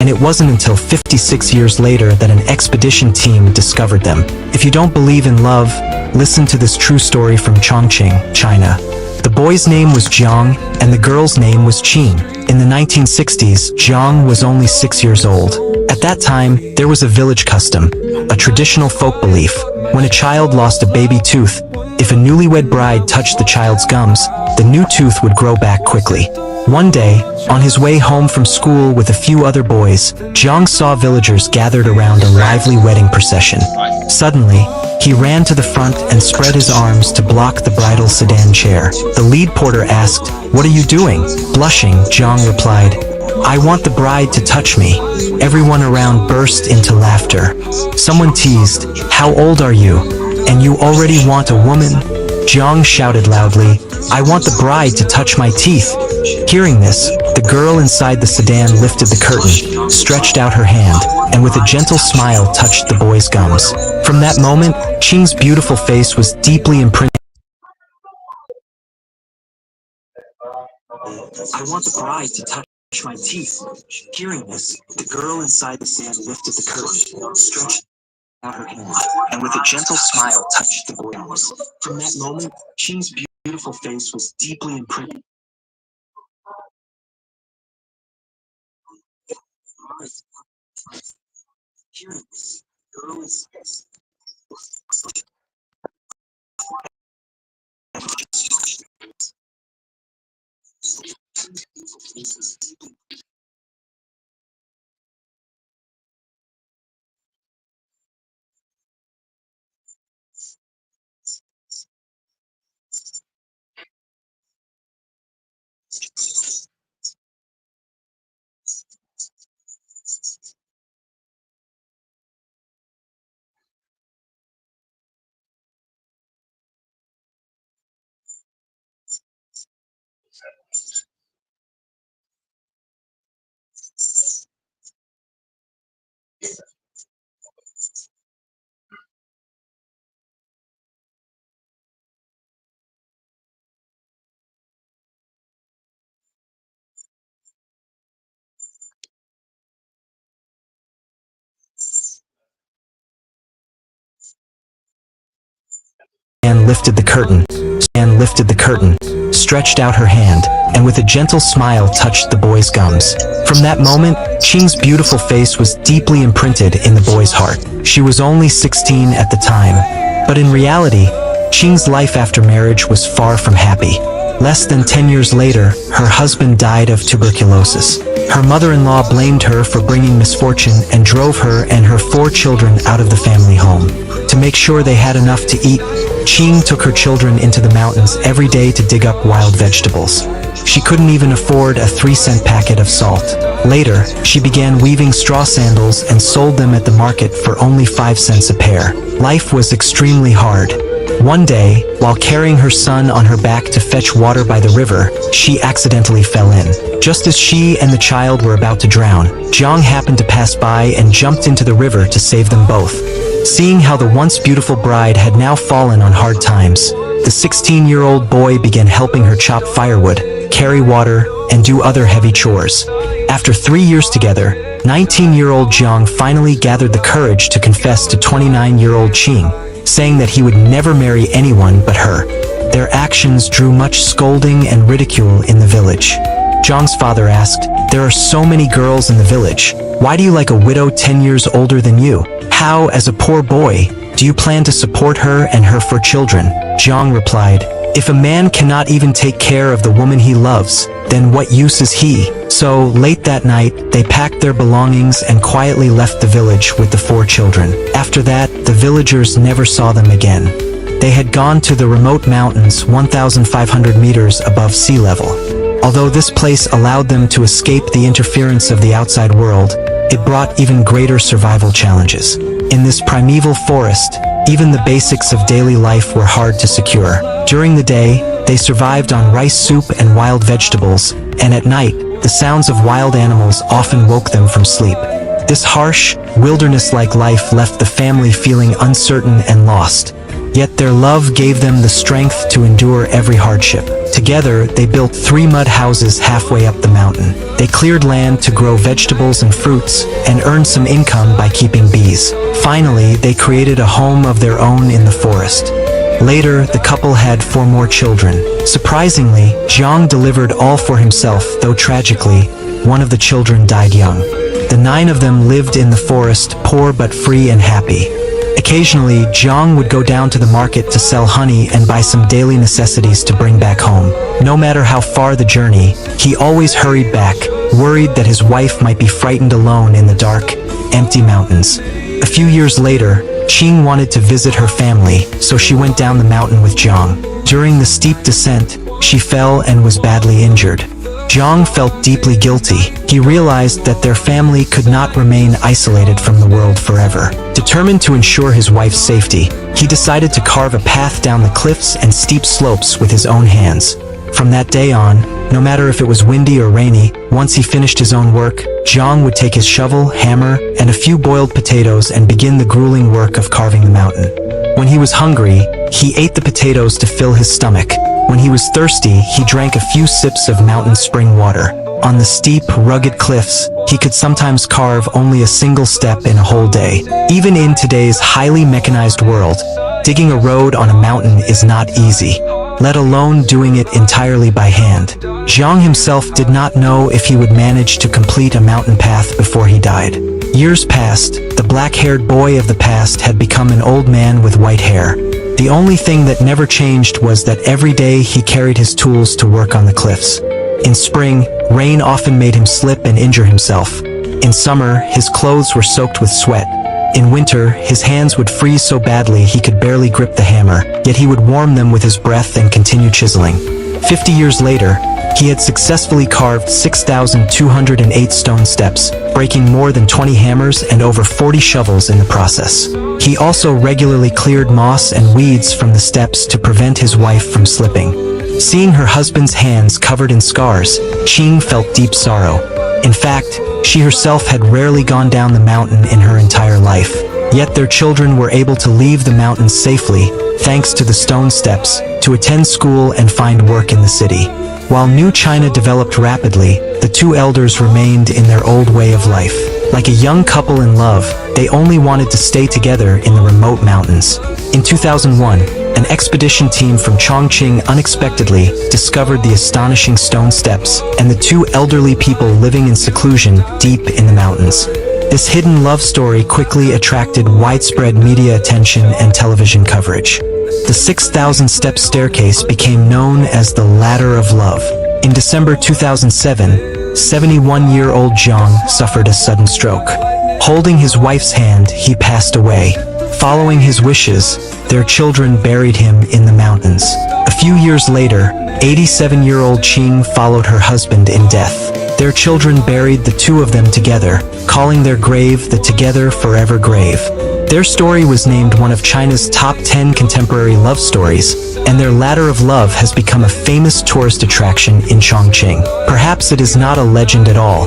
and it wasn't until 56 years later that an expedition team discovered them. If you don't believe in love, listen to this true story from Chongqing, China. The boy's name was Jiang, and the girl's name was Qing. In the 1960s, Jiang was only 6 years old. At that time, there was a village custom, a traditional folk belief. When a child lost a baby tooth, if a newlywed bride touched the child's gums, the new tooth would grow back quickly. One day, on his way home from school with a few other boys, Jiang saw villagers gathered around a lively wedding procession. Suddenly, he ran to the front and spread his arms to block the bridal sedan chair. The lead porter asked, "What are you doing?" Blushing, Jiang replied, "I want the bride to touch me." Everyone around burst into laughter. Someone teased, "How old are you? And you already want a woman?" Jiang shouted loudly, "I want the bride to touch my teeth." Hearing this, the girl inside the sedan lifted the curtain, stretched out her hand, and with a gentle smile touched the boy's gums. From that moment, Qing's beautiful face was deeply imprinted. "I want the bride to touch my teeth." Hearing this, the girl inside the sand lifted the curtain, stretched out her hand, and with a gentle smile touched the boy's gums. From that moment, Qing's beautiful face was deeply imprinted. Hearing this, the girl inside lifted the curtain, stretched out her hand, and with a gentle smile touched the boy's gums. From that moment, Qing's beautiful face was deeply imprinted in the boy's heart. She was only 16 at the time, but in reality, Qing's life after marriage was far from happy. Less than 10 years later, her husband died of tuberculosis. Her mother-in-law blamed her for bringing misfortune and drove her and her 4 children out of the family home. To make sure they had enough to eat, Qing took her children into the mountains every day to dig up wild vegetables. She couldn't even afford a 3-cent packet of salt. Later, she began weaving straw sandals and sold them at the market for only 5 cents a pair. Life was extremely hard. One day, while carrying her son on her back to fetch water by the river, she accidentally fell in. Just as she and the child were about to drown, Jiang happened to pass by and jumped into the river to save them both. Seeing how the once beautiful bride had now fallen on hard times, the 16-year-old boy began helping her chop firewood, carry water, and do other heavy chores. After 3 years together, 19-year-old Jiang finally gathered the courage to confess to 29-year-old Qing, saying that he would never marry anyone but her. Their actions drew much scolding and ridicule in the village. Jiang's father asked, "There are so many girls in the village. Why do you like a widow 10 years older than you? How, as a poor boy, do you plan to support her and her 4 children?" Jiang replied, "If a man cannot even take care of the woman he loves, then what use is he?" So, late that night, they packed their belongings and quietly left the village with the 4 children. After that, the villagers never saw them again. They had gone to the remote mountains 1,500 meters above sea level. Although this place allowed them to escape the interference of the outside world, it brought even greater survival challenges. In this primeval forest, even the basics of daily life were hard to secure. During the day, they survived on rice soup and wild vegetables, and at night, the sounds of wild animals often woke them from sleep. This harsh, wilderness-like life left the family feeling uncertain and lost. Yet their love gave them the strength to endure every hardship. Together, they built 3 mud houses halfway up the mountain. They cleared land to grow vegetables and fruits, and earned some income by keeping bees. Finally, they created a home of their own in the forest. Later, the couple had 4 more children. Surprisingly, Jiang delivered all for himself, though tragically, one of the children died young. The 9 of them lived in the forest, poor but free and happy. Occasionally, Jiang would go down to the market to sell honey and buy some daily necessities to bring back home. No matter how far the journey, he always hurried back, worried that his wife might be frightened alone in the dark, empty mountains. A few years later, Qing wanted to visit her family, so she went down the mountain with Jiang. During the steep descent, she fell and was badly injured. Jiang felt deeply guilty. He realized that their family could not remain isolated from the world forever. Determined to ensure his wife's safety, he decided to carve a path down the cliffs and steep slopes with his own hands. From that day on, no matter if it was windy or rainy, once he finished his own work, Jiang would take his shovel, hammer, and a few boiled potatoes and begin the grueling work of carving the mountain. When he was hungry, he ate the potatoes to fill his stomach. When he was thirsty, he drank a few sips of mountain spring water. On the steep, rugged cliffs, he could sometimes carve only a single step in a whole day. Even in today's highly mechanized world, digging a road on a mountain is not easy, let alone doing it entirely by hand. Jiang himself did not know if he would manage to complete a mountain path before he died. Years passed, the black-haired boy of the past had become an old man with white hair. The only thing that never changed was that every day he carried his tools to work on the cliffs. In spring, rain often made him slip and injure himself. In summer, his clothes were soaked with sweat. In winter, his hands would freeze so badly he could barely grip the hammer, yet he would warm them with his breath and continue chiseling. 50 years later, he had successfully carved 6,208 stone steps, breaking more than 20 hammers and over 40 shovels in the process. He also regularly cleared moss and weeds from the steps to prevent his wife from slipping. Seeing her husband's hands covered in scars, Qing felt deep sorrow. In fact, she herself had rarely gone down the mountain in her entire life. Yet their children were able to leave the mountains safely, thanks to the stone steps, to attend school and find work in the city. While New China developed rapidly, the 2 elders remained in their old way of life. Like a young couple in love, they only wanted to stay together in the remote mountains. In 2001, an expedition team from Qing unexpectedly discovered the astonishing stone steps and the 2 elderly people living in seclusion deep in the mountains. This hidden love story quickly attracted widespread media attention and television coverage. The 6,000-step staircase became known as the Ladder of Love. In December 2007, 71-year-old Jiang suffered a sudden stroke. Holding his wife's hand, he passed away. Following his wishes, their children buried him in the mountains. A few years later, 87-year-old Qing followed her husband in death. Their children buried the 2 of them together, calling their grave the Together Forever Grave. Their story was named one of China's top 10 contemporary love stories, and their Ladder of Love has become a famous tourist attraction in Chongqing. Perhaps it is not a legend at all,